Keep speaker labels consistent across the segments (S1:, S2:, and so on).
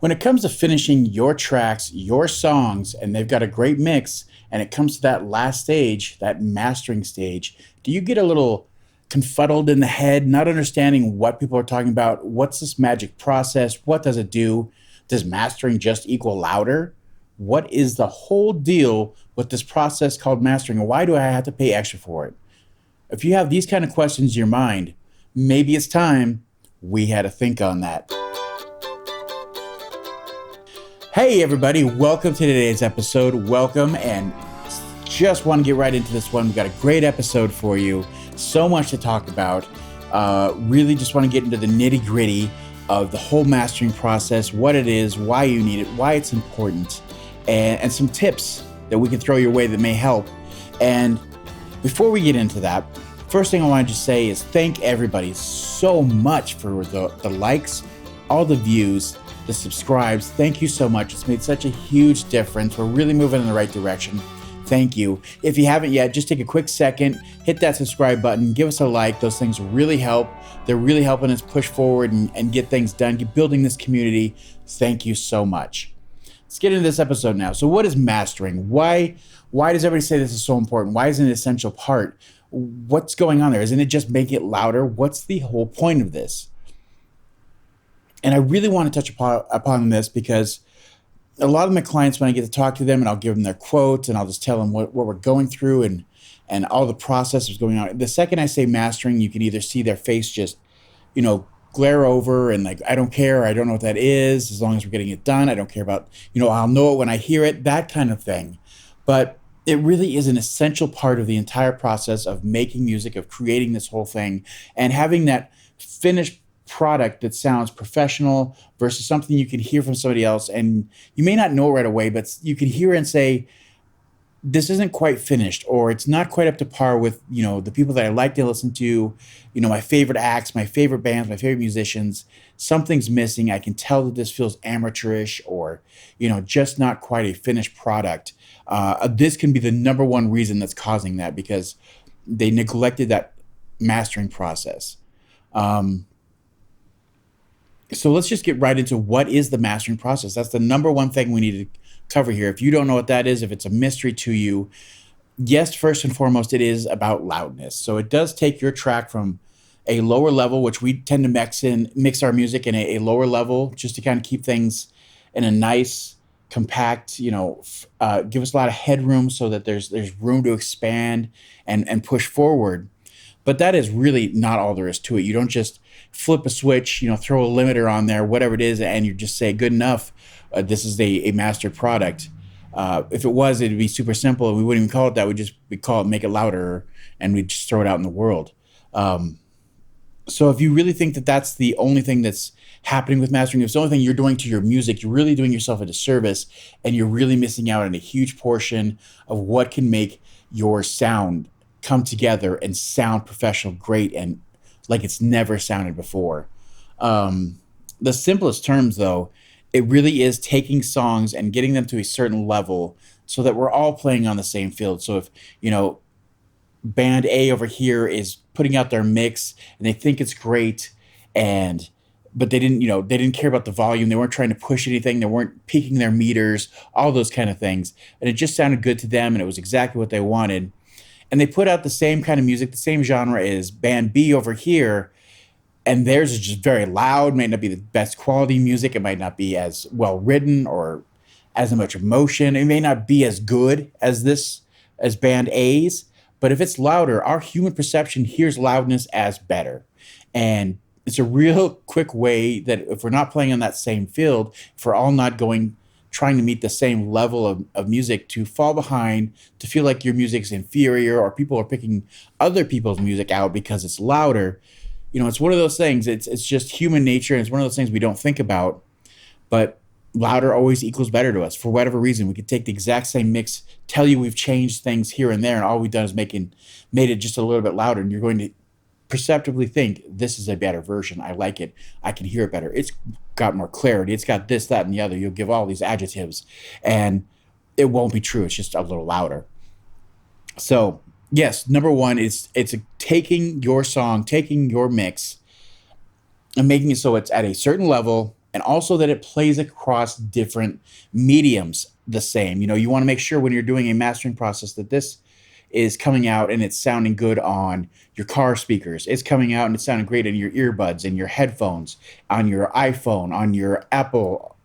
S1: When it comes to finishing your tracks, your songs, and they've got a great mix, and it comes to that last stage, that mastering stage, do you get a little confuddled in the head, not understanding what people are talking about? What's this magic process? What does it do? Does mastering just equal louder? What is the whole deal with this process called mastering? And why do I have to pay extra for it? If you have these kind of questions in your mind, maybe it's time we had to think on that. Hey everybody, welcome to today's episode. Welcome, and just want to get right into this one. We've got a great episode for you. So much to talk about. Really just want to get into the nitty gritty of the whole mastering process, what it is, why you need it, why it's important, and some tips that we can throw your way that may help. And before we get into that, first thing I want to just say is thank everybody so much for the likes, all the views, the subscribes. Thank you so much. It's made such a huge difference. We're really moving in the right direction. Thank you. If you haven't yet, just take a quick second, hit that subscribe button, give us a like. Those things really help. They're really helping us push forward and get things done, get building this community. Thank you so much. Let's get into this episode now. So what is mastering? Why does everybody say this is so important? Why is it an essential part? What's going on there? Isn't it just make it louder? What's the whole point of this? And I really want to touch upon this because a lot of my clients, when I get to talk to them and I'll give them their quotes and I'll just tell them what we're going through and all the process is going on. The second I say mastering, you can either see their face just, glare over and like, I don't care. I don't know what that is. As long as we're getting it done. I don't care about, I'll know it when I hear it, that kind of thing. But it really is an essential part of the entire process of making music, of creating this whole thing and having that finished product that sounds professional versus something you can hear from somebody else. And you may not know right away, but you can hear and say, this isn't quite finished, or it's not quite up to par with, the people that I like to listen to, my favorite acts, my favorite bands, my favorite musicians. Something's missing. I can tell that this feels amateurish or, just not quite a finished product. This can be the number one reason that's causing that because they neglected that mastering process. So let's just get right into what is the mastering process. That's the number one thing we need to cover here. If you don't know what that is, if it's a mystery to you, yes, first and foremost, it is about loudness. So it does take your track from a lower level, which we tend to mix our music in a lower level just to kind of keep things in a nice, compact, give us a lot of headroom so that there's room to expand and push forward. But that is really not all there is to it. You don't just flip a switch, throw a limiter on there, whatever it is, and you just say, good enough, this is a mastered product. If it was, it'd be super simple. And we wouldn't even call it that. We'd call it make it louder, and we'd just throw it out in the world. So if you really think that that's the only thing that's happening with mastering, if it's the only thing you're doing to your music, you're really doing yourself a disservice, and you're really missing out on a huge portion of what can make your sound come together and sound professional, great, and like it's never sounded before. The simplest terms, though, it really is taking songs and getting them to a certain level so that we're all playing on the same field. So if, band A over here is putting out their mix and they think it's great, but they didn't care about the volume. They weren't trying to push anything. They weren't peaking their meters, all those kind of things. And it just sounded good to them and it was exactly what they wanted. And they put out the same kind of music, the same genre as band B over here, and theirs is just very loud, might not be the best quality music, it might not be as well written or as much emotion, it may not be as good as band A's, but if it's louder, our human perception hears loudness as better. And it's a real quick way that if we're not playing on that same field, if we're all not trying to meet the same level of music, to fall behind, to feel like your music's inferior, or people are picking other people's music out because it's louder. It's one of those things. It's just human nature, and it's one of those things we don't think about. But louder always equals better to us for whatever reason. We could take the exact same mix, tell you we've changed things here and there, and all we've done is made it just a little bit louder, and you're going to perceptibly think this is a better version. I like it. I can hear it better. It's got more clarity. It's got this, that, and the other. You'll give all these adjectives and it won't be true. It's just a little louder. So yes, number one is it's taking your song, taking your mix and making it so it's at a certain level and also that it plays across different mediums the same. You want to make sure when you're doing a mastering process that this is coming out and it's sounding good on your car speakers. It's coming out and it's sounding great in your earbuds and your headphones, on your iPhone, on your Apple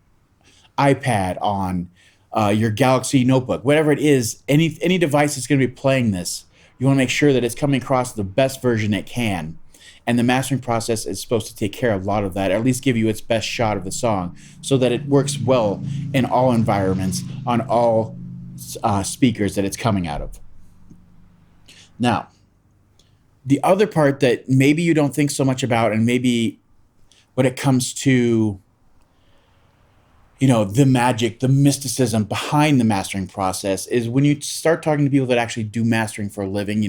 S1: iPad, on your Galaxy notebook, whatever it is, any device that's going to be playing this, you want to make sure that it's coming across the best version it can. And the mastering process is supposed to take care of a lot of that, or at least give you its best shot of the song so that it works well in all environments, on all speakers that it's coming out of. Now, the other part that maybe you don't think so much about, and maybe when it comes to the magic, the mysticism behind the mastering process, is when you start talking to people that actually do mastering for a living.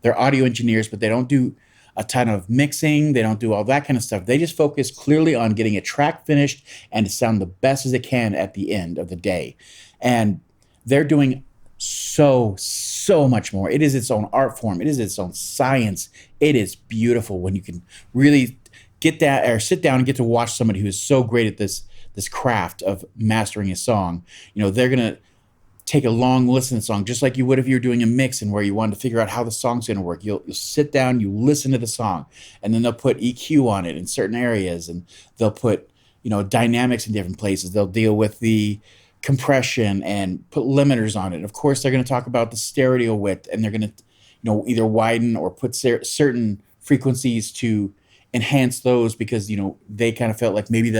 S1: They're audio engineers, but they don't do a ton of mixing. They don't do all that kind of stuff. They just focus clearly on getting a track finished and to sound the best as it can at the end of the day. And they're doing so much more. It is its own art form. It is its own science. It is beautiful when you can really get that, or sit down and get to watch somebody who is so great at this craft of mastering a song. They're gonna take a long listen to the song, just like you would if you were doing a mix and where you wanted to figure out how the song's gonna work. You'll sit down, you listen to the song, and then they'll put EQ on it in certain areas, and they'll put dynamics in different places. They'll deal with the compression and put limiters on it. Of course, they're going to talk about the stereo width, and they're going to either widen or put certain frequencies to enhance those, because they kind of felt like maybe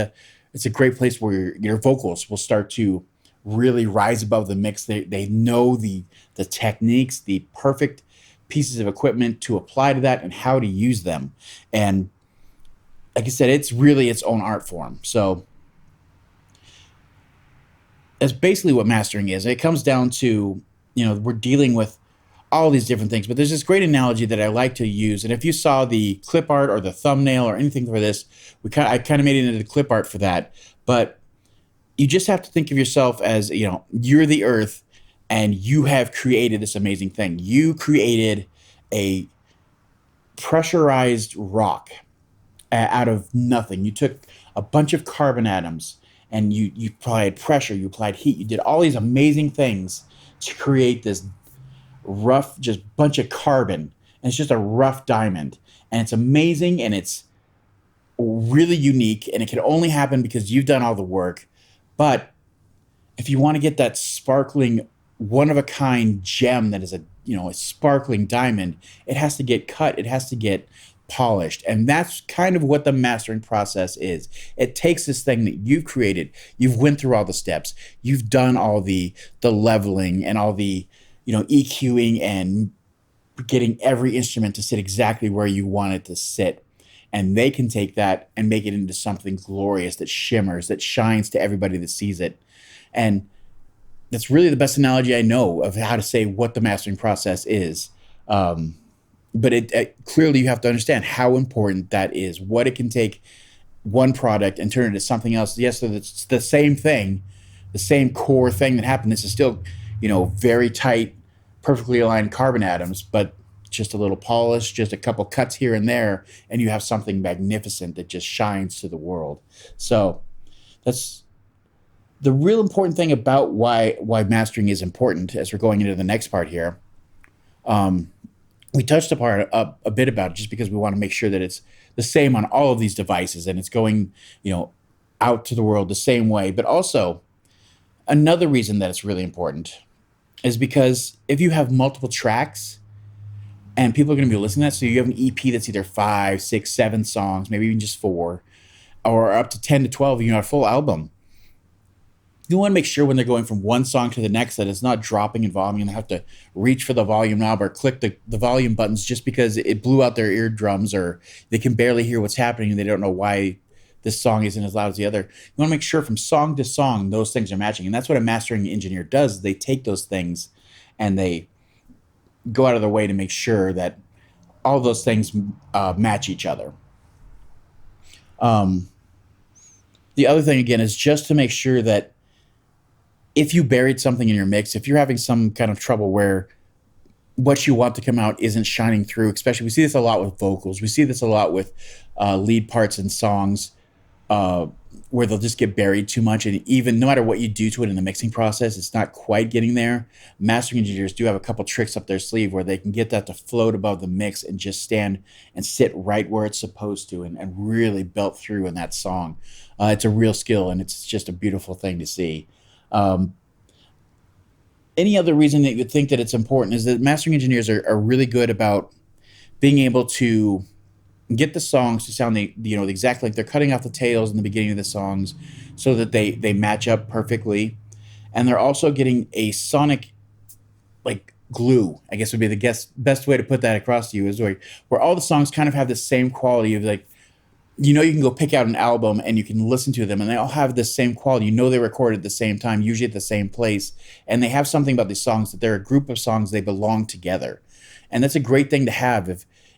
S1: it's a great place where your vocals will start to really rise above the mix. They know the techniques, the perfect pieces of equipment to apply to that, and how to use them. And like I said, it's really its own art form. So that's basically what mastering is. It comes down to, we're dealing with all these different things, but there's this great analogy that I like to use. And if you saw the clip art or the thumbnail or anything for this, I kind of made it into the clip art for that. But you just have to think of yourself as, you're the earth and you have created this amazing thing. You created a pressurized rock out of nothing. You took a bunch of carbon atoms and you applied pressure, you applied heat, you did all these amazing things to create this rough, just bunch of carbon. And it's just a rough diamond. And it's amazing, and it's really unique, and it can only happen because you've done all the work. But if you want to get that sparkling, one of a kind gem that is a sparkling diamond, it has to get cut, it has to get polished. And that's kind of what the mastering process is. It takes this thing that you've created, you've went through all the steps, you've done all the leveling and all the EQing and getting every instrument to sit exactly where you want it to sit. And they can take that and make it into something glorious that shimmers, that shines to everybody that sees it. And that's really the best analogy I know of how to say what the mastering process is. But it clearly, you have to understand how important that is, what it can take one product and turn it into something else. Yes, so it's the same thing, the same core thing that happened. This is still, very tight, perfectly aligned carbon atoms, but just a little polish, just a couple cuts here and there, and you have something magnificent that just shines to the world. So that's the real important thing about why mastering is important, as we're going into the next part here. We touched upon a bit about it, just because we want to make sure that it's the same on all of these devices and it's going, out to the world the same way. But also, another reason that it's really important is because if you have multiple tracks and people are going to be listening to that, so you have an EP that's either 5, 6, 7 songs, maybe even just 4, or up to 10 to 12, a full album. You want to make sure when they're going from one song to the next that it's not dropping in volume and they have to reach for the volume knob or click the volume buttons just because it blew out their eardrums, or they can barely hear what's happening and they don't know why this song isn't as loud as the other. You want to make sure from song to song those things are matching. And that's what a mastering engineer does. They take those things and they go out of their way to make sure that all those things match each other. The other thing, again, is just to make sure that if you buried something in your mix, if you're having some kind of trouble where what you want to come out isn't shining through, especially we see this a lot with vocals. We see this a lot with lead parts in songs. where they'll just get buried too much, and even no matter what you do to it in the mixing process, it's not quite getting there. Mastering engineers do have a couple tricks up their sleeve where they can get that to float above the mix and just stand and sit right where it's supposed to, and really belt through in that song. It's a real skill, and it's just a beautiful thing to see. um, any other reason that you would think that it's important is that mastering engineers are really good about being able to get the songs to sound exactly like they're cutting off the tails in the beginning of the songs so that they match up perfectly, and they're also getting a sonic like glue, I guess would be the best way to put that across to you, is where all the songs kind of have the same quality of like, you can go pick out an album and you can listen to them and they all have the same quality. They recorded at the same time, usually at the same place, and they have something about these songs that they're a group of songs, they belong together. And that's a great thing to have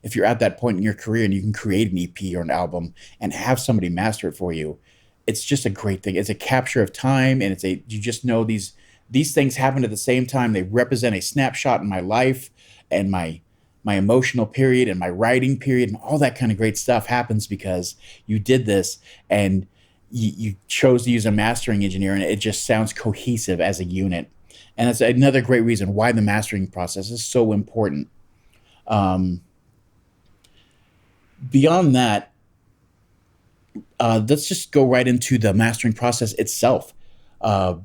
S1: if you're at that point in your career and you can create an EP or an album and have somebody master it for you. It's just a great thing. It's a capture of time, and you just know these things happen at the same time. They represent a snapshot in my life and my emotional period and my writing period, and all that kind of great stuff happens because you did this, and you chose to use a mastering engineer, and it just sounds cohesive as a unit. And that's another great reason why the mastering process is so important. um, Beyond that, let's just go right into the mastering process itself. uh,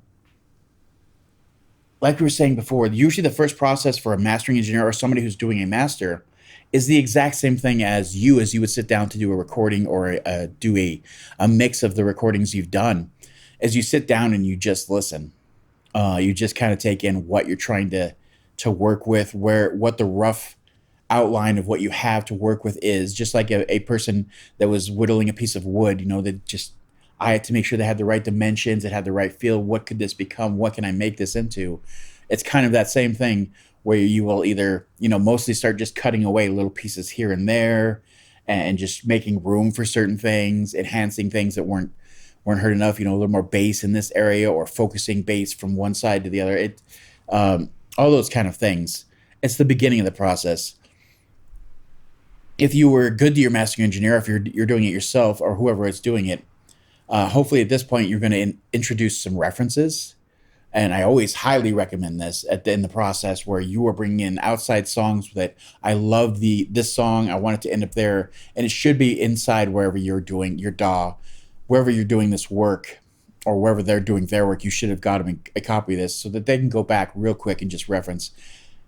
S1: like we were saying before, usually the first process for a mastering engineer or somebody who's doing a master is the exact same thing as you would sit down to do a recording or do a mix of the recordings you've done. As you sit down and you just listen, you just kind of take in what you're trying to work with, what the rough outline of what you have to work with is, just like a person that was whittling a piece of wood. That just, I had to make sure they had the right dimensions, it had the right feel. What could this become? What can I make this into? It's kind of that same thing where you will either, mostly start just cutting away little pieces here and there, and just making room for certain things, enhancing things that weren't heard enough, a little more bass in this area, or focusing bass from one side to the other. All those kind of things. It's the beginning of the process. If you were good to your mastering engineer, if you're doing it yourself or whoever is doing it, hopefully at this point you're going to introduce some references. And I always highly recommend this in the process, where you are bringing in outside songs that I love this song, I want it to end up there, and it should be inside wherever you're doing your DAW, wherever you're doing this work, or wherever they're doing their work. You should have got them a copy of this so that they can go back real quick and just reference,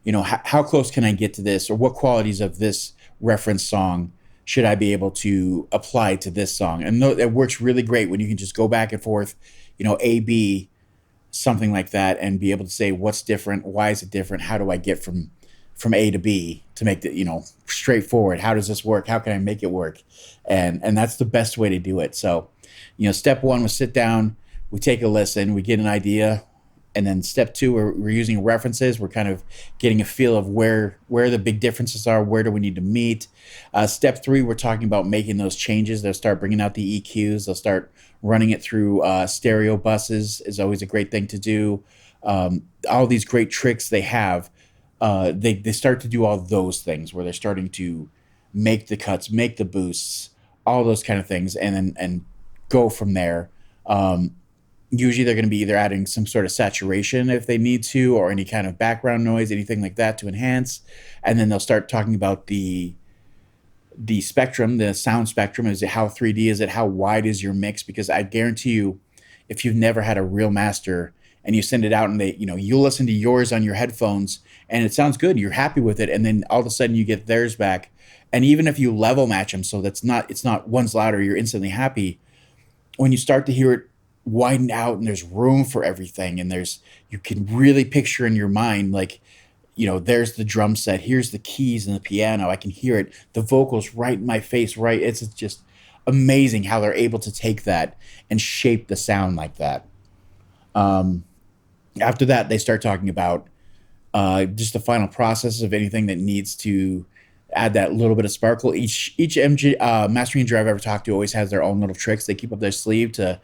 S1: how close can I get to this, or what qualities of this reference song should I be able to apply to this song. And it works really great when you can just go back and forth, A, B, something like that, and be able to say what's different, why is it different, how do I get from A to B to make the, straightforward. How does this work? How can I make it work? And that's the best way to do it. So, step one was sit down, we take a listen, we get an idea. And then step two, we're using references. We're kind of getting a feel of where the big differences are. Where do we need to meet? Step three, we're talking about making those changes. They'll start bringing out the EQs. They'll start running it through stereo buses. Is always a great thing to do. All these great tricks they have, they start to do all those things where they're starting to make the cuts, make the boosts, all those kind of things, and go from there. Usually they're going to be either adding some sort of saturation if they need to, or any kind of background noise, anything like that to enhance. And then they'll start talking about the spectrum, the sound spectrum. Is it, how 3D is it? How wide is your mix? Because I guarantee you, if you've never had a real master and you send it out and you'll listen to yours on your headphones and it sounds good, you're happy with it, and then all of a sudden you get theirs back. And even if you level match them, so it's not one's louder, you're instantly happy. When you start to hear it widened out and there's room for everything, and you can really picture in your mind, like, there's the drum set, here's the keys and the piano, I can hear it, the vocals right in my face, right? It's just amazing how they're able to take that and shape the sound like that. After that, they start talking about just the final process of anything that needs to add that little bit of sparkle. Each mastering engineer I've ever talked to always has their own little tricks they keep up their sleeve to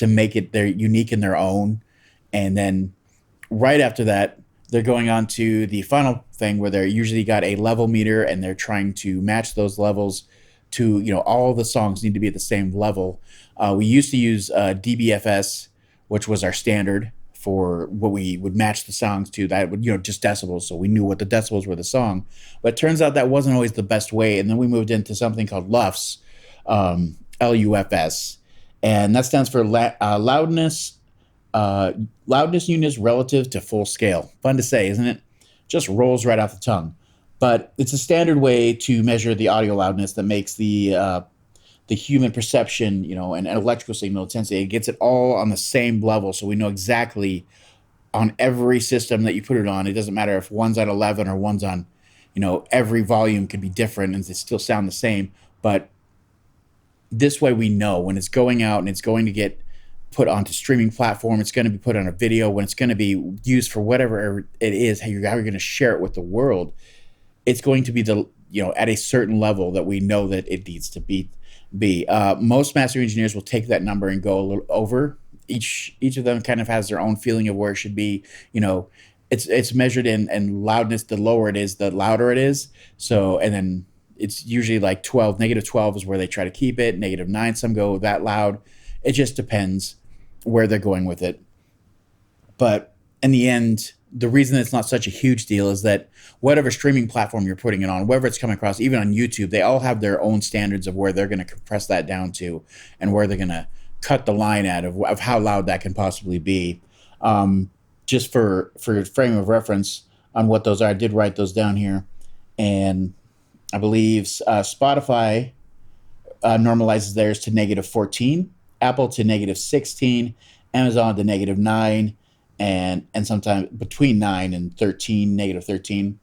S1: make it their unique in their own. And then right after that, they're going on to the final thing where they're usually got a level meter and they're trying to match those levels to, all the songs need to be at the same level. We used to use DBFS, which was our standard for what we would match the songs to. That would, just decibels, so we knew what the decibels were of the song. But it turns out that wasn't always the best way, and then we moved into something called LUFS, LUFS, and that stands for loudness, loudness units relative to full scale. Fun to say, isn't it? Just rolls right off the tongue. But it's a standard way to measure the audio loudness that makes the human perception, and electrical signal intensity. It gets it all on the same level, so we know exactly on every system that you put it on. It doesn't matter if one's on 11 or one's on, every volume could be different and they still sound the same. But this way we know when it's going out and it's going to get put onto streaming platform, it's going to be put on a video, when it's going to be used for whatever it is, how you're going to share it with the world, it's going to be at a certain level that we know that it needs to be. Most master engineers will take that number and go a little over. Each of them kind of has their own feeling of where it should be. It's measured in loudness. The lower it is, the louder it is. So, and then it's usually like 12. -12 is where they try to keep it. -9, some go that loud. It just depends where they're going with it. But in the end, the reason it's not such a huge deal is that whatever streaming platform you're putting it on, wherever it's coming across, even on YouTube, they all have their own standards of where they're going to compress that down to and where they're going to cut the line at of how loud that can possibly be. Just for frame of reference on what those are, I did write those down here. And I believe Spotify normalizes theirs to -14, Apple to -16, Amazon to -9, and sometimes between 9 and 13, -13.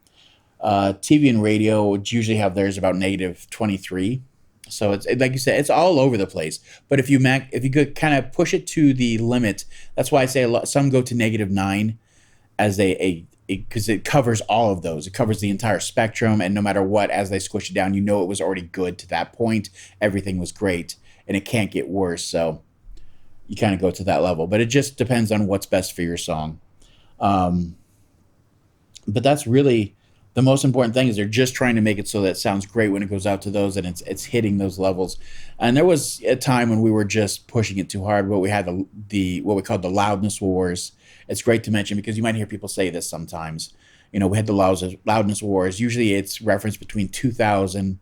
S1: TV and radio would usually have theirs about -23. So it's like you said, it's all over the place. But if you could kind of push it to the limit, that's why I say some go to -9 as because it covers all of those. It covers the entire spectrum, and no matter what, as they squish it down, it was already good to that point. Everything was great, and it can't get worse. So you kind of go to that level, but it just depends on what's best for your song. But that's really the most important thing, is they're just trying to make it so that it sounds great when it goes out to those, and it's hitting those levels. And there was a time when we were just pushing it too hard, but we had the what we called the Loudness Wars. It's great to mention because you might hear people say this sometimes. We had the Loudness Wars. Usually it's referenced between 2000,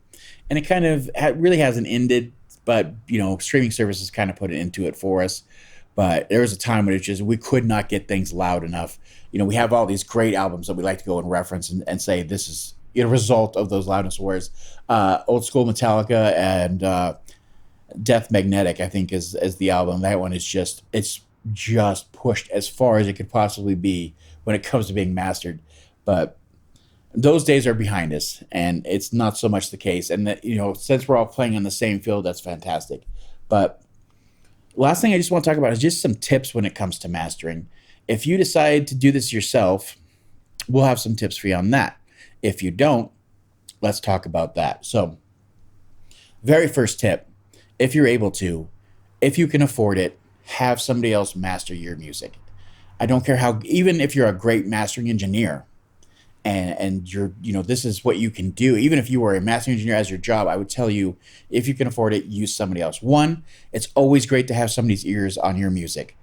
S1: and it kind of really hasn't ended, but streaming services kind of put it into it for us. But there was a time when it's just we could not get things loud enough. We have all these great albums that we like to go and reference and say this is a result of those Loudness Wars. Old School Metallica and Death Magnetic, I think, is the album. That one is just pushed as far as it could possibly be when it comes to being mastered. But those days are behind us, and it's not so much the case. And that, since we're all playing on the same field, that's fantastic. But last thing I just want to talk about is just some tips when it comes to mastering. If you decide to do this yourself, we'll have some tips for you on that. If you don't, let's talk about that. So, very first tip, if you're able to, if you can afford it, have somebody else master your music. I don't care even if you're a great mastering engineer, and you're, this is what you can do. Even if you were a mastering engineer as your job, I would tell you, if you can afford it, use somebody else. One, it's always great to have somebody's ears on your music.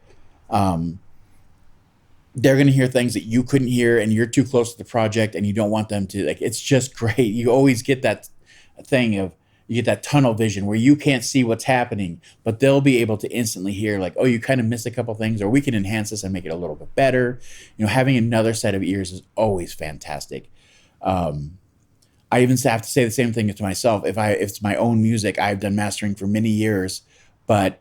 S1: They're going to hear things that you couldn't hear, and you're too close to the project and you don't want them to, it's just great. You always get that thing of, you get that tunnel vision where you can't see what's happening, but they'll be able to instantly hear like, oh, you kind of missed a couple things, or we can enhance this and make it a little bit better. Having another set of ears is always fantastic. I even have to say the same thing to myself. If it's my own music, I've done mastering for many years, but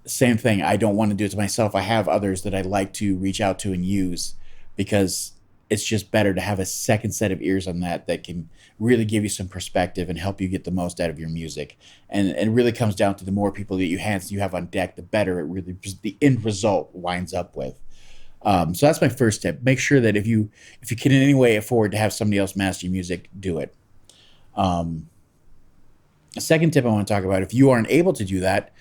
S1: same thing. I don't want to do it to myself. I have others that I like to reach out to and use, because it's just better to have a second set of ears on that can really give you some perspective and help you get the most out of your music. And it really comes down to the more people that you have on deck, the better it really, the end result winds up with. So that's my first tip. Make sure that if you can in any way afford to have somebody else master your music, do it. A second tip I want to talk about, if you aren't able to do that,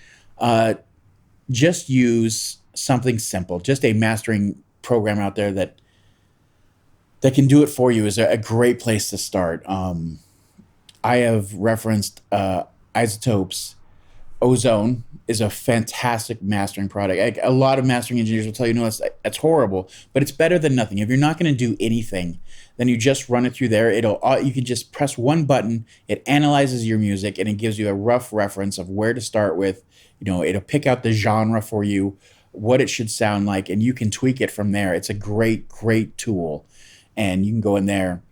S1: just use something simple, just a mastering program out there that can do it for you is a great place to start. I have referenced, I Isotopes, Ozone is a fantastic mastering product. Like, a lot of mastering engineers will tell you, no, that's horrible, but it's better than nothing. If you're not going to do anything, then you just run it through there. You can just press one button. It analyzes your music and it gives you a rough reference of where to start with. It'll pick out the genre for you, what it should sound like, and you can tweak it from there. It's a great, great tool, and you can go in there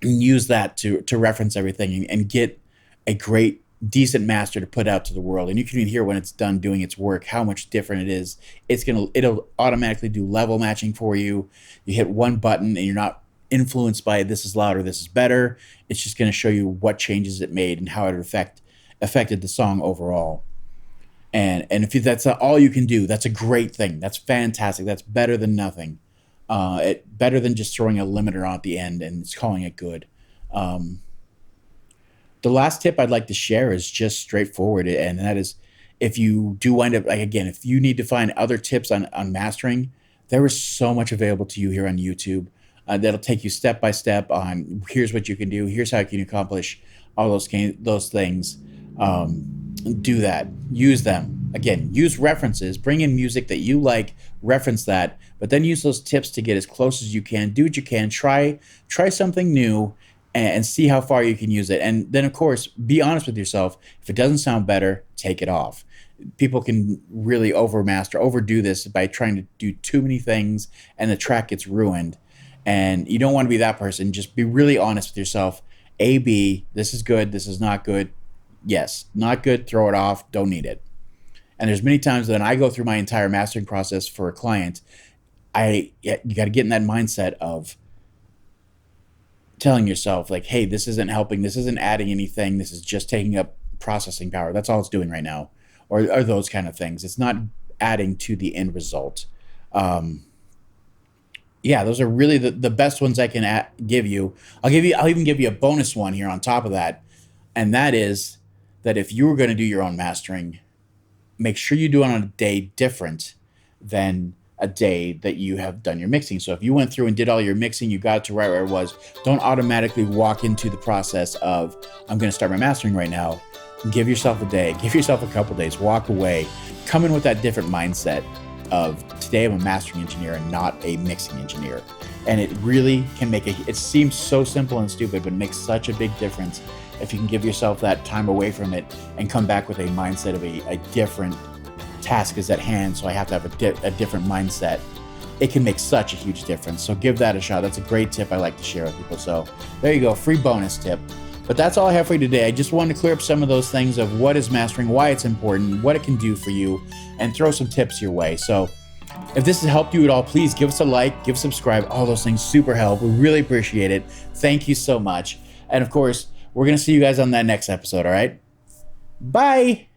S1: and use that to reference everything and get a great decent master to put out to the world. And you can even hear when it's done doing its work how much different it is. It'll automatically do level matching for you. You hit one button and you're not influenced by this is louder, this is better. It's just going to show you what changes it made and how it affected the song overall. And if that's all you can do, that's a great thing. That's fantastic. That's better than nothing. Better than just throwing a limiter on at the end and calling it good. The last tip I'd like to share is just straightforward, and that is, if you do wind up, like, again, if you need to find other tips on mastering, there is so much available to you here on YouTube that'll take you step by step on here's what you can do, here's how you can accomplish all those things. Do that. Use them. Again, use references. Bring in music that you like, reference that, but then use those tips to get as close as you can. Do what you can. Try something new and see how far you can use it. And then, of course, be honest with yourself. If it doesn't sound better, take it off. People can really overdo this by trying to do too many things, and the track gets ruined. And you don't want to be that person. Just be really honest with yourself. A, B, this is good, this is not good. Yes, not good, throw it off, don't need it. And there's many times that when I go through my entire mastering process for a client, you got to get in that mindset of telling yourself, like, hey, this isn't helping, this isn't adding anything, this is just taking up processing power. That's all it's doing right now. Or those kind of things. It's not adding to the end result. Yeah, those are really the best ones I can give you. I'll even give you a bonus one here on top of that. And that is that if you were going to do your own mastering, make sure you do it on a day different than a day that you have done your mixing. So if you went through and did all your mixing, you got it to right where it was, don't automatically walk into the process of, I'm going to start my mastering right now. Give yourself a day, give yourself a couple days, walk away, come in with that different mindset of, today I'm a mastering engineer and not a mixing engineer. And it really can it seems so simple and stupid, but it makes such a big difference if you can give yourself that time away from it and come back with a mindset of a different task is at hand, so I have to have a different mindset. It can make such a huge difference. So give that a shot. That's a great tip I like to share with people. So there you go, free bonus tip. But that's all I have for you today. I just wanted to clear up some of those things of what is mastering, why it's important, what it can do for you, and throw some tips your way. So if this has helped you at all, please give us a like, give a subscribe. All those things super help. We really appreciate it. Thank you so much. And of course, we're going to see you guys on that next episode, all right? Bye.